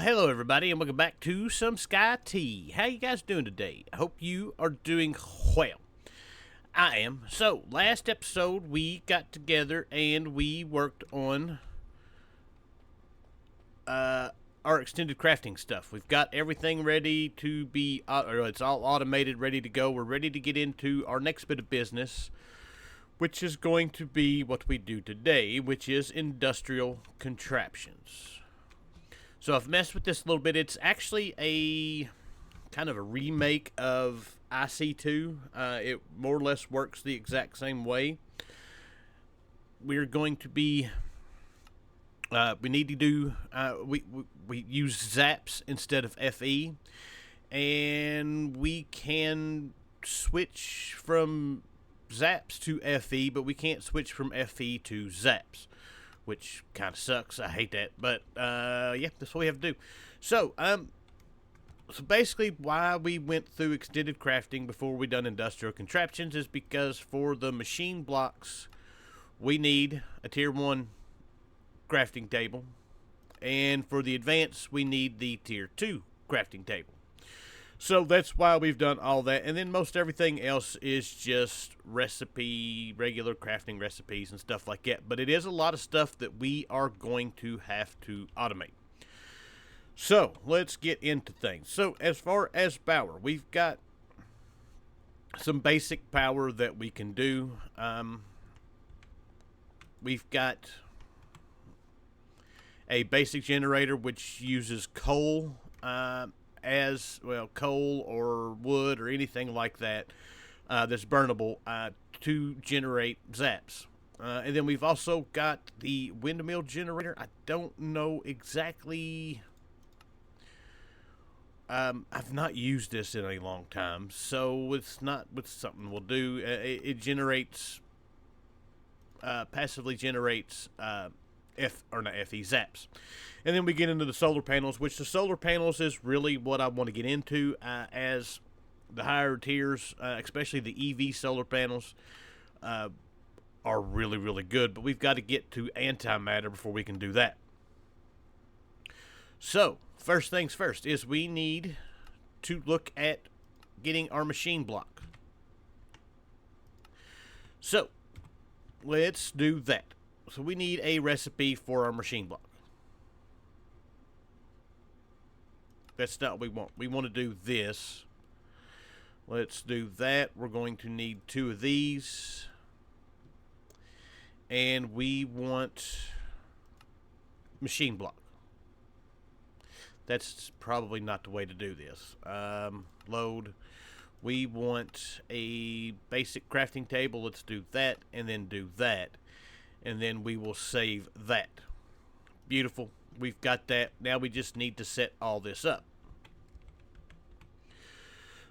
Hello everybody, and welcome back to some SkyT. How you guys doing today? I hope you are doing well. I am. So, last episode we got together and we worked on our extended crafting stuff. We've got everything ready to be, it's all automated, ready to go. We're ready to get into our next bit of business, which is going to be what we do today, which is industrial contraptions. So I've messed with this a little bit. It's actually a kind of a remake of IC2. It more or less works the exact same way. We're going to be, we need to do, we use zaps instead of FE. And we can switch from zaps to FE, but we can't switch from FE to zaps, which kind of sucks. I hate that, but yeah, that's what we have to do. So basically why we went through extended crafting before we done industrial contraptions is because for the machine blocks, we need a tier 1 crafting table, and for the advanced, we need the tier 2 crafting table. So that's why we've done all that, and then most everything else is just regular crafting recipes and stuff like that. But it is a lot of stuff that we are going to have to automate. So let's get into things. So as far as power, we've got some basic power that we can do. We've got a basic generator which uses coal, as well, coal or wood or anything like that that's burnable to generate zaps. And then we've also got the windmill generator. I don't know exactly. I've not used this in a long time, so it's not something we'll do. It generates, passively generates FE zaps. And then we get into the solar panels, which the solar panels is really what I want to get into as the higher tiers, especially the EV solar panels, are really, really good. But we've got to get to antimatter before we can do that. So, first things first is we need to look at getting our machine block. So, let's do that. So we need a recipe for our machine block. That's not what we want. We want to do this. Let's do that. We're going to need 2 of these. And we want machine block. That's probably not the way to do this. Load. We want a basic crafting table. Let's do that and then do that. And then we will save that. Beautiful. We've got that. Now we just need to set all this up.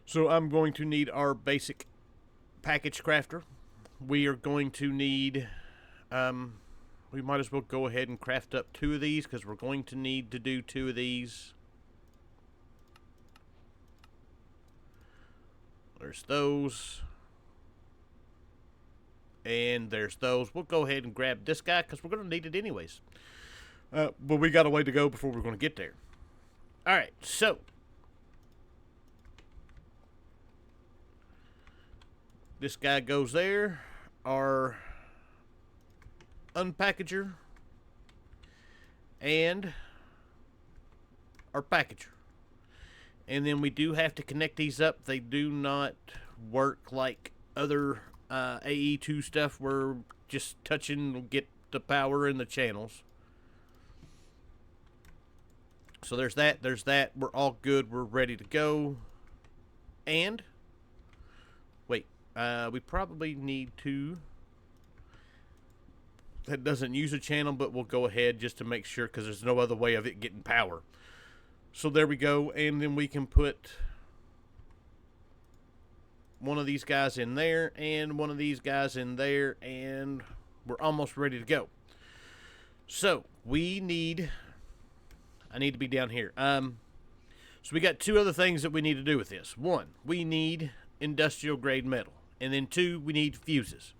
So I'm going to need our basic package crafter. We are going to need, we might as well go ahead and craft up 2 of these because we're going to need to do 2 of these. There's those. And there's those. We'll go ahead and grab this guy because we're going to need it anyways. But we got a way to go before we're going to get there. Alright, so. This guy goes there. Our unpackager. And our packager. And then we do have to connect these up. They do not work like other AE2 stuff. We're just touching, get the power in the channels. So there's that, we're all good, we're ready to go. And wait, we probably need to, that doesn't use a channel, but we'll go ahead just to make sure because there's no other way of it getting power. So there we go, and then we can put one of these guys in there and one of these guys in there, and we're almost ready to go. So we need, I need to be down here. So we got 2 other things that we need to do with this. 1, we need industrial grade metal, and then 2, we need fuses.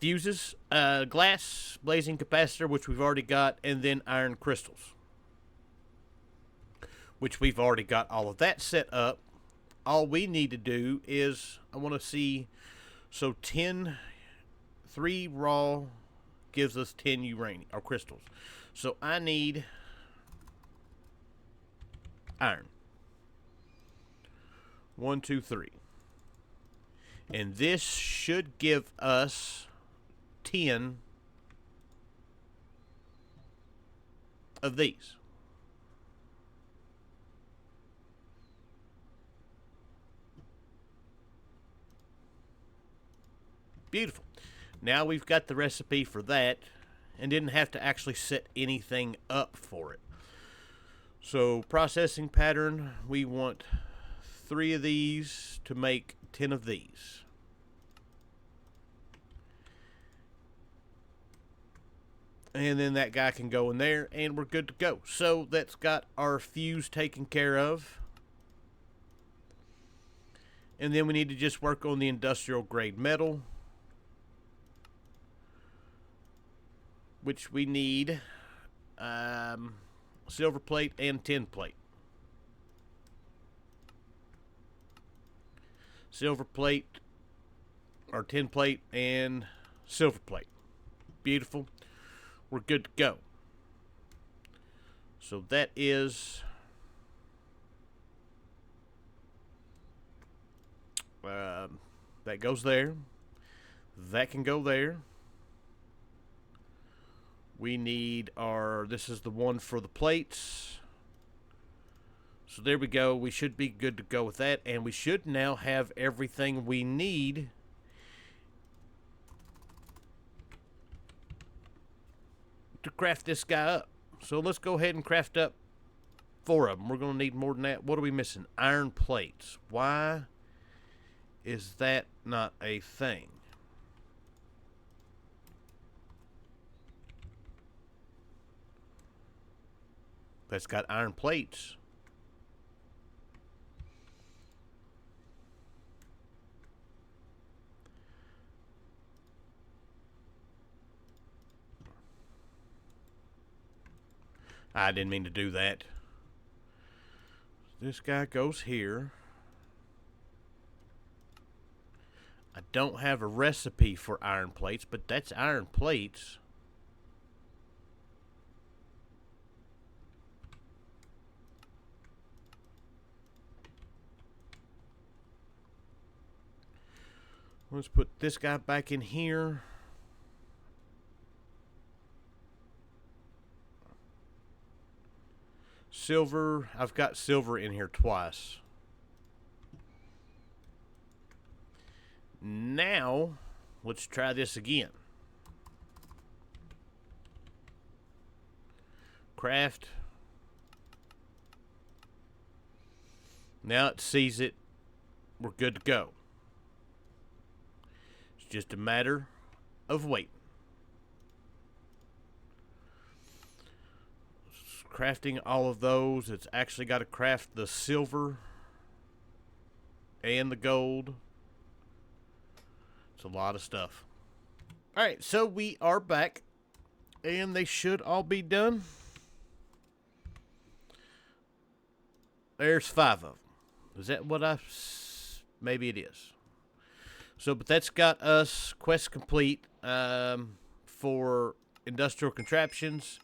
Fuses, glass blazing capacitor, which we've already got, and then iron crystals. which we've already got all of that set up. All we need to do is, I want to see, so 3 raw gives us 10 uranium, or crystals. So I need iron. 1, 2, 3. And this should give us 10 of these. Beautiful. Now we've got the recipe for that and didn't have to actually set anything up for it. So processing pattern, we want 3 of these to make 10 of these. And then that guy can go in there and we're good to go. So that's got our fuse taken care of. And then we need to just work on the industrial grade metal, which we need silver plate and tin plate. Silver plate, or tin plate and silver plate. Beautiful. We're good to go. So that is that goes there. That can go there. We need this is the one for the plates. So there we go. We should be good to go with that. And we should now have everything we need to craft this guy up. So let's go ahead and craft up 4 of them. We're going to need more than that. What are we missing? Iron plates. Why is that not a thing? That's got iron plates. I didn't mean to do that. This guy goes here. I don't have a recipe for iron plates, but that's iron plates. Let's put this guy back in here. Silver, I've got silver in here twice. Now, let's try this again. Craft. Now it sees it. We're good to go. It's just a matter of waiting. Crafting all of those. It's actually got to craft the silver and the gold. It's a lot of stuff. Alright, so we are back. And they should all be done. There's 5 of them. Is that what maybe it is. So, but that's got us quest complete for industrial contraptions.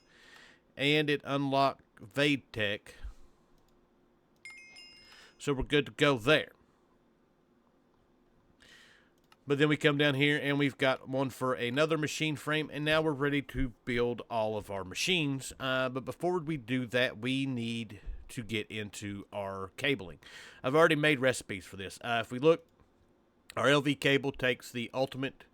And it unlocked Vade Tech. So we're good to go there. But then we come down here and we've got one for another machine frame. And now we're ready to build all of our machines. But before we do that, we need to get into our cabling. I've already made recipes for this. If we look, our LV cable takes the ultimate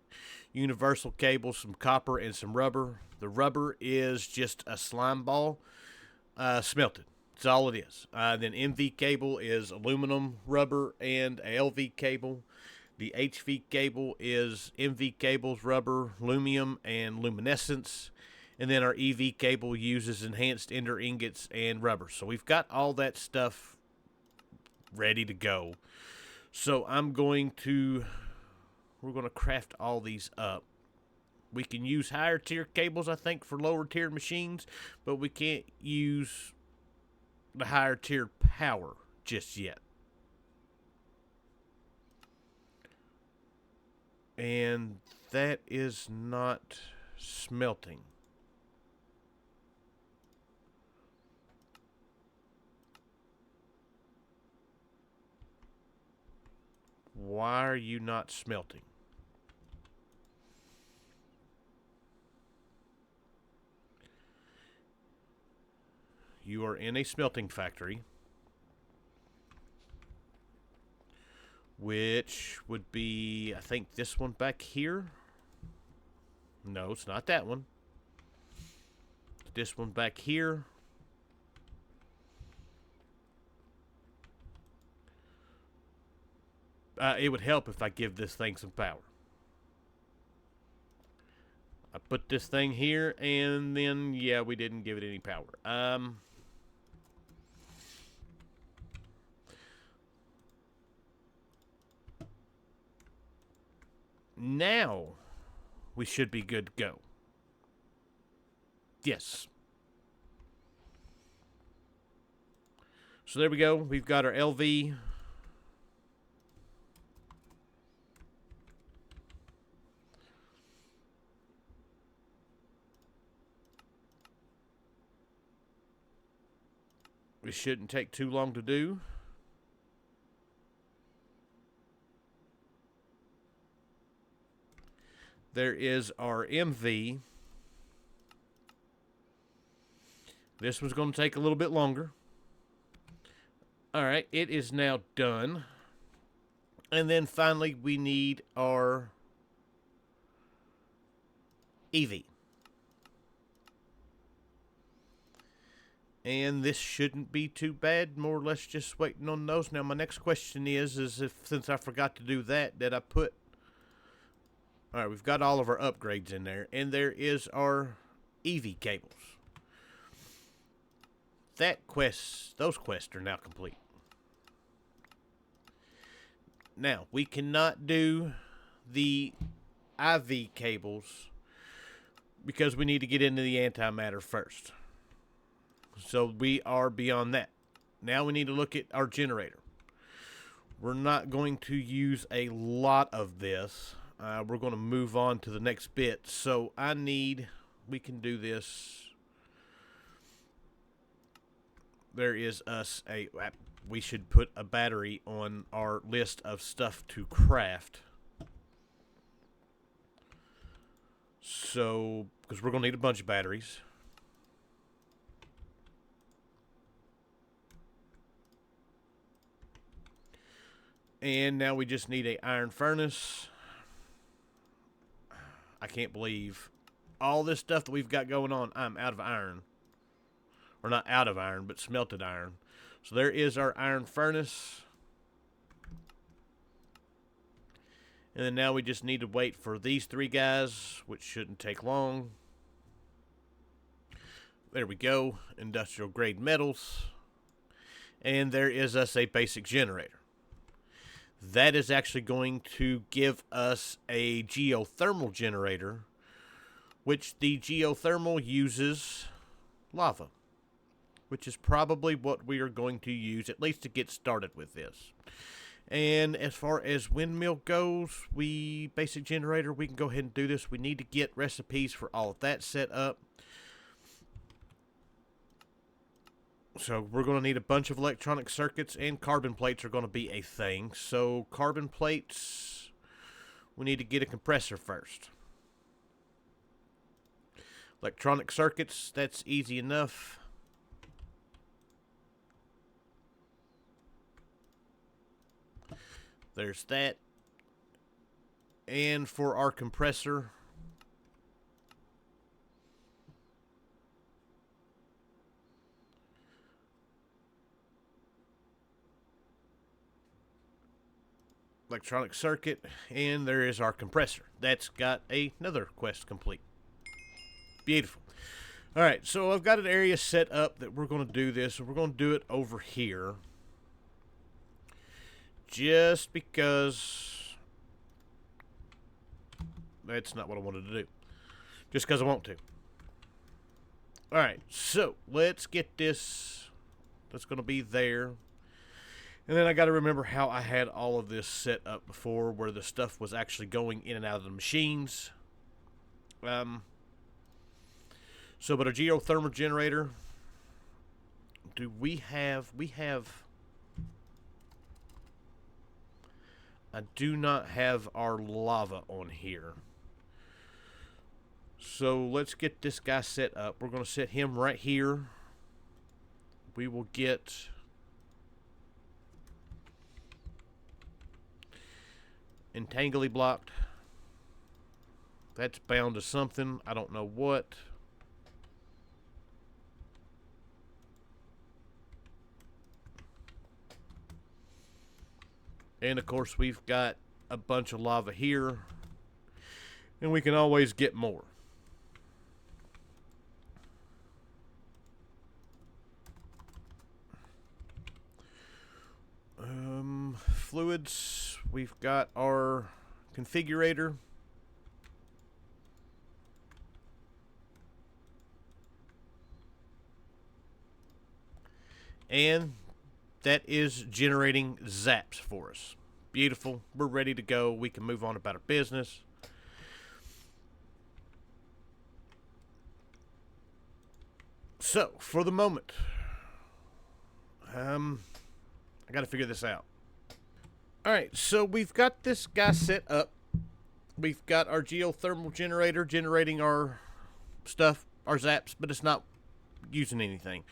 universal cable, some copper and some rubber. The rubber is just a slime ball smelted. That's all it is. Then MV cable is aluminum, rubber, and a LV cable. The HV cable is MV cables, rubber, lumium, and luminescence. And then our EV cable uses enhanced ender ingots and rubber. So we've got all that stuff ready to go. So we're going to craft all these up. We can use higher tier cables, I think, for lower tier machines, but we can't use the higher tier power just yet. And that is not smelting. Why are you not smelting? You are in a smelting factory, which would be, I think, this one back here. No, it's not that one. This one back here. It would help if I give this thing some power. I put this thing here, and then, yeah, we didn't give it any power. Now, we should be good to go. Yes. So there we go. We've got our LV. It shouldn't take too long to do. There is our MV. This one's going to take a little bit longer. Alright, it is now done. And then finally we need our EV. And this shouldn't be too bad, more or less just waiting on those. Now my next question is if, since I forgot to do that, did I put... Alright, we've got all of our upgrades in there. And there is our EV cables. Those quests are now complete. Now, we cannot do the IV cables because we need to get into the antimatter first. So we are beyond that. Now we need to look at our generator. We're not going to use a lot of this. We're going to move on to the next bit. So we can do this. There is we should put a battery on our list of stuff to craft. So, because we're going to need a bunch of batteries. And now we just need an iron furnace. I can't believe all this stuff that we've got going on. I'm out of iron. Or not out of iron, but smelted iron. So there is our iron furnace. And then now we just need to wait for these three guys, which shouldn't take long. There we go. Industrial grade metals. And there is us a basic generator. That is actually going to give us a geothermal generator, which the geothermal uses lava, which is probably what we are going to use, at least to get started with this. And as far as windmill goes, basic generator, we can go ahead and do this. We need to get recipes for all of that set up. So we're going to need a bunch of electronic circuits, and carbon plates are going to be a thing. So carbon plates, we need to get a compressor first. Electronic circuits, that's easy enough. There's that. And for our compressor, electronic circuit, and there is our compressor. That's got another quest complete. Beautiful. Alright, so I've got an area set up that we're going to do this. We're going to do it over here. Just because that's not what I wanted to do. Just because I want to. Alright, so let's get this That's going to be there. And then I got to remember how I had all of this set up before, where the stuff was actually going in and out of the machines. So, but a geothermal generator, do we have, I do not have our lava on here. So let's get this guy set up. We're going to set him right here. We will get entangly blocked. That's bound to something. I don't know what. And of course we've got a bunch of lava here. And we can always get more. Fluids, we've got our configurator. And that is generating zaps for us. Beautiful. We're ready to go. We can move on about our business. So, for the moment, I got to figure this out. Alright, so we've got this guy set up. We've got our geothermal generator generating our stuff, our zaps, but it's not using anything.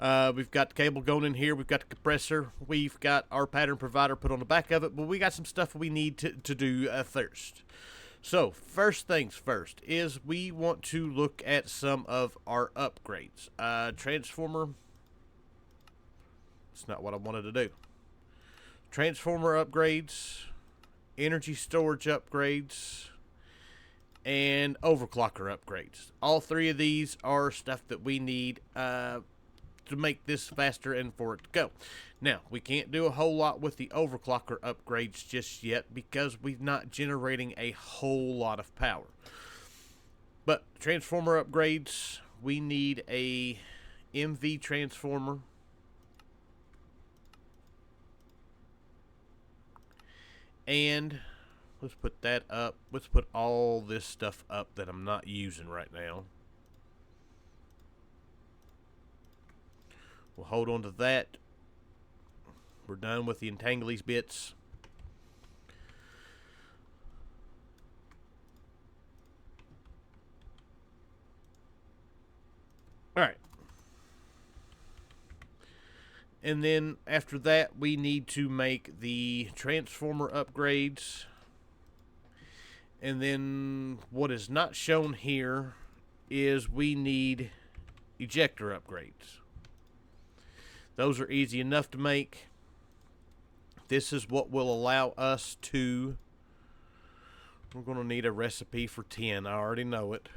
We've got the cable going in here. We've got the compressor. We've got our pattern provider put on the back of it, but we got some stuff we need to do first. So, first things first is we want to look at some of our upgrades. Transformer. It's not what I wanted to do. Transformer upgrades, energy storage upgrades, and overclocker upgrades. All three of these are stuff that we need to make this faster and for it to go. Now, we can't do a whole lot with the overclocker upgrades just yet because we're not generating a whole lot of power. But transformer upgrades, we need a MV transformer. And let's put that up. Let's put all this stuff up that I'm not using right now. We'll hold on to that. We're done with the entanglies bits. Alright. And then after that, we need to make the transformer upgrades. And then what is not shown here is we need ejector upgrades. Those are easy enough to make. This is what will allow us to... We're going to need a recipe for 10. I already know it.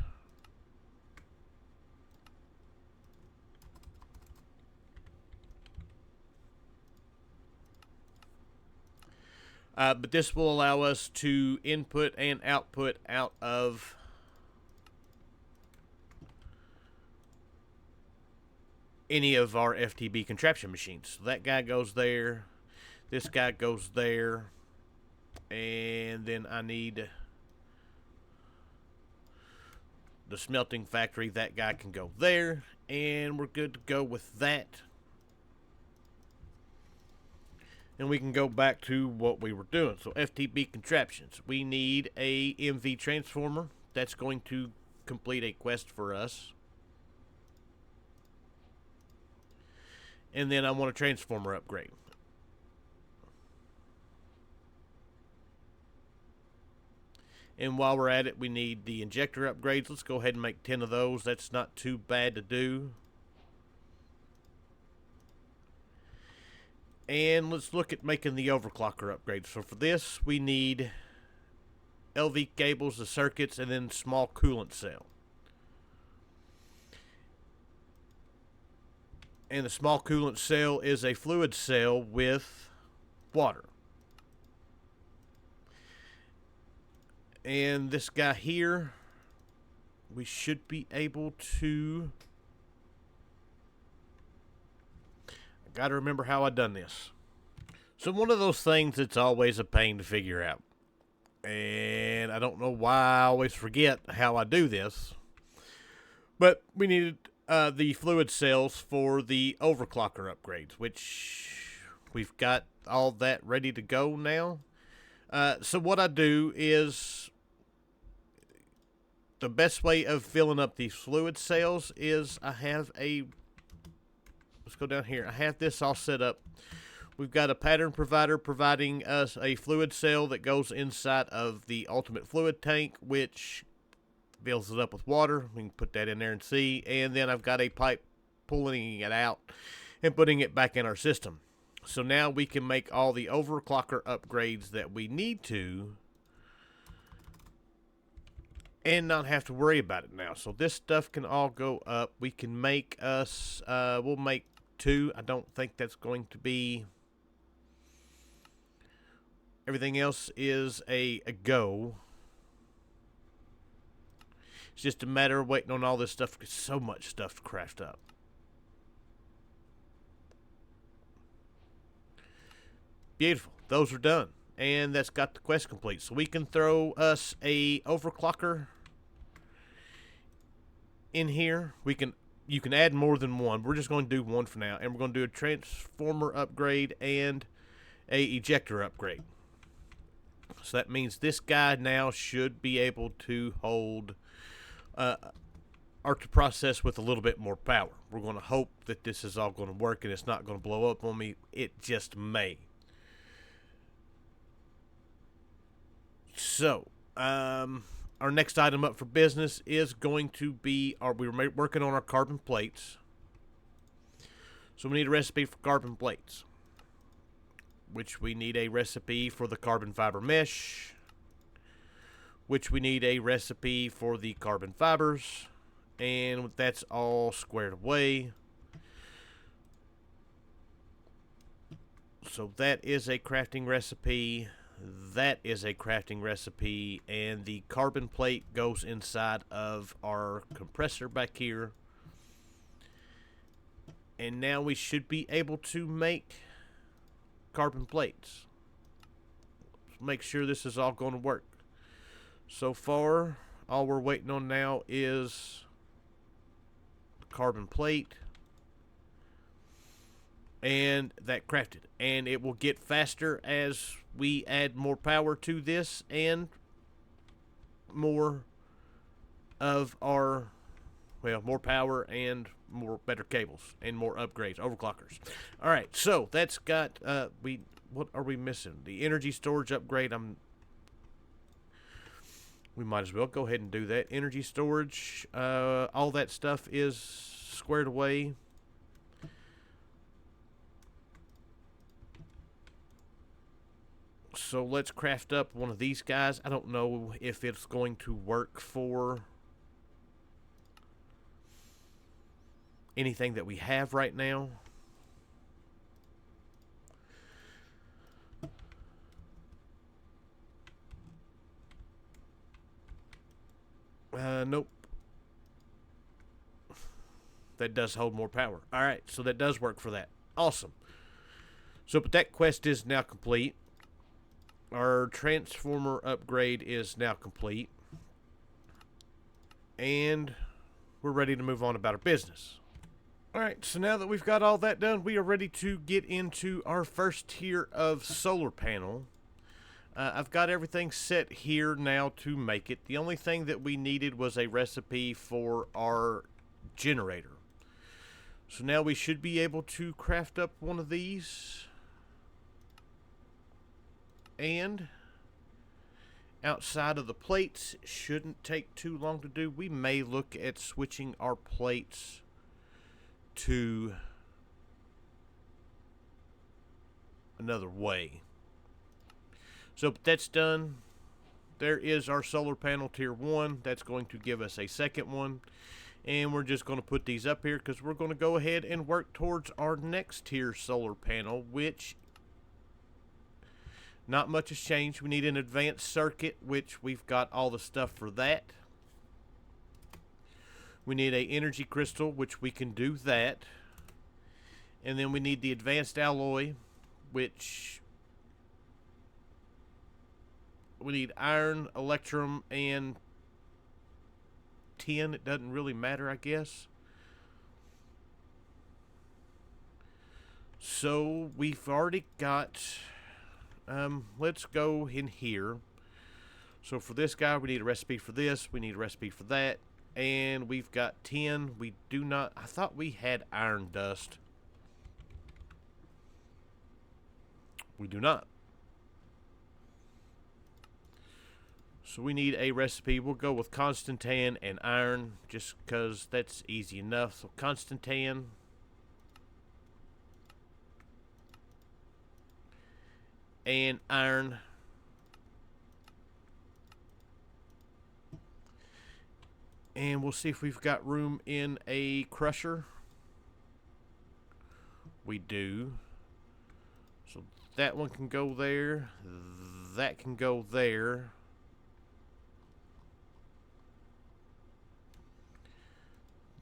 But this will allow us to input and output out of any of our FTB contraption machines. So that guy goes there. This guy goes there. And then I need the smelting factory. That guy can go there. And we're good to go with that. And we can go back to what we were doing. So FTB contraptions. We need a MV transformer. That's going to complete a quest for us. And then I want a transformer upgrade. And while we're at it, we need the injector upgrades. Let's go ahead and make 10 of those. That's not too bad to do. And let's look at making the overclocker upgrades. So for this, we need LV cables, the circuits, and then small coolant cell. And the small coolant cell is a fluid cell with water. And this guy here, we should be able to... Gotta remember how I done this. So one of those things that's always a pain to figure out. And I don't know why I always forget how I do this. But we needed the fluid cells for the overclocker upgrades, which we've got all that ready to go now. So what I do is, the best way of filling up these fluid cells is I have let's go down here. I have this all set up. We've got a pattern provider providing us a fluid cell that goes inside of the ultimate fluid tank, which fills it up with water. We can put that in there and see. And then I've got a pipe pulling it out and putting it back in our system. So now we can make all the overclocker upgrades that we need to and not have to worry about it now. So this stuff can all go up. We can make us, we'll make 2. I don't think that's going to be... Everything else is a go. It's just a matter of waiting on all this stuff. Because so much stuff to craft up. Beautiful. Those are done. And that's got the quest complete. So we can throw us a overclocker in here. You can add more than one. We're just going to do one for now. And we're going to do a transformer upgrade and a ejector upgrade. So that means this guy now should be able to hold or to process with a little bit more power. We're going to hope that this is all going to work and it's not going to blow up on me. It just may. So, our next item up for business is going to be, we're working on our carbon plates. So we need a recipe for carbon plates, which we need a recipe for the carbon fiber mesh, which we need a recipe for the carbon fibers, and that's all squared away. So that is a crafting recipe. That is a crafting recipe, and the carbon plate goes inside of our compressor back here. And now we should be able to make carbon plates. Let's make sure this is all going to work. So far, all we're waiting on now is the carbon plate. And that crafted. And it will get faster as we add more power to this and more of our, well, more power and more better cables and more upgrades, overclockers. All right, so that's got what are we missing? The energy storage upgrade. We might as well go ahead and do that. Energy storage, all that stuff is squared away. So let's craft up one of these guys. I don't know if it's going to work for anything that we have right now. Nope. That does hold more power. Alright, so that does work for that. Awesome. So, but that quest is now complete. Our transformer upgrade is now complete. And we're ready to move on about our business. Alright, so now that we've got all that done, we are ready to get into our first tier of solar panel. I've got everything set here now to make it. The only thing that we needed was a recipe for our generator. So now we should be able to craft up one of these. And outside of the plates, shouldn't take too long to do. We may look at switching our plates to another way. So that's done. There is our solar panel tier 1. That's going to give us a second one. And we're just going to put these up here because we're going to go ahead and work towards our next tier solar panel, which not much has changed. We need an advanced circuit, which we've got all the stuff for that. We need a energy crystal, which we can do that. And then we need the advanced alloy, which we need iron, electrum, and tin. It doesn't really matter, I guess. So we've already got, let's go in here. So for this guy, we need a recipe for this. We need a recipe for that. And we've got tin. We do not, I thought we had iron dust. We do not. So we need a recipe. We'll go with constantan and iron just because that's easy enough. So constantan. And iron. And we'll see if we've got room in a crusher. We do. So that one can go there. That can go there.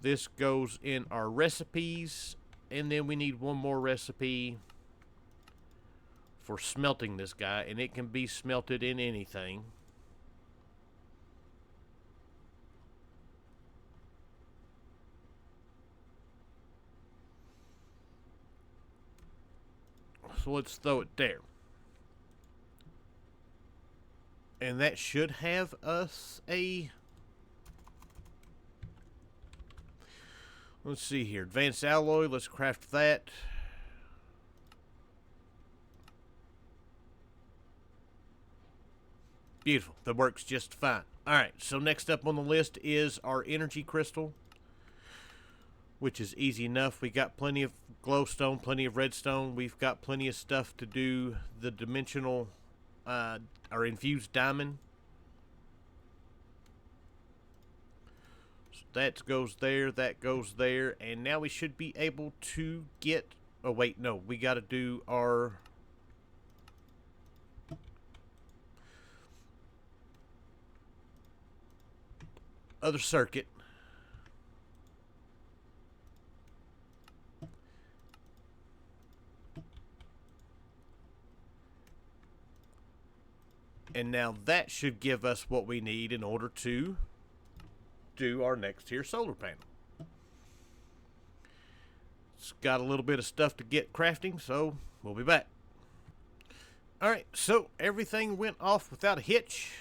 This goes in our recipes. And then we need one more recipe for smelting this guy. And it can be smelted in anything. So let's throw it there. And that should have us a... Let's see here. Advanced alloy. Let's craft that. Beautiful. That works just fine. Alright, so next up on the list is our energy crystal, which is easy enough. We got plenty of glowstone, plenty of redstone. We've got plenty of stuff to do the dimensional or infused diamond. So that goes there, that goes there, and now we should be able to get... Oh, wait, no. We got to do our... other circuit. And now that should give us what we need in order to do our next tier solar panel. It's got a little bit of stuff to get crafting, so we'll be back. Alright, so everything went off without a hitch.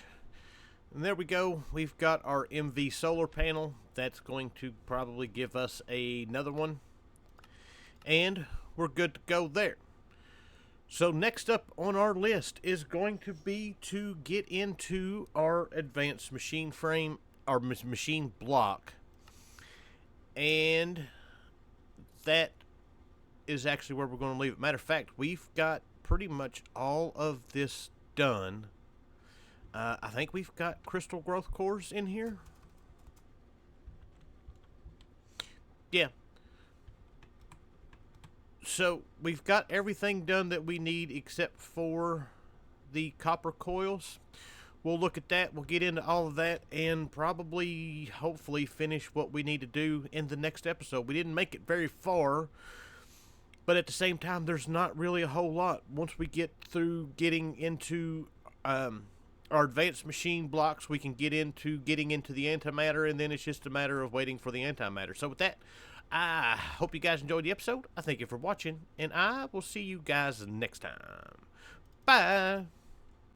And there we go. We've got our MV solar panel. That's going to probably give us another one. And we're good to go there. So next up on our list is going to be to get into our advanced machine frame, our machine block. And that is actually where we're going to leave it. Matter of fact, we've got pretty much all of this done. I think we've got crystal growth cores in here. Yeah. So we've got everything done that we need except for the copper coils. We'll look at that. We'll get into all of that and probably, hopefully, finish what we need to do in the next episode. We didn't make it very far, but at the same time, there's not really a whole lot. Once we get through getting into our advanced machine blocks, we can get into getting into the antimatter, and then it's just a matter of waiting for the antimatter. So with that, I hope you guys enjoyed the episode. I thank you for watching, and I will see you guys next time. Bye!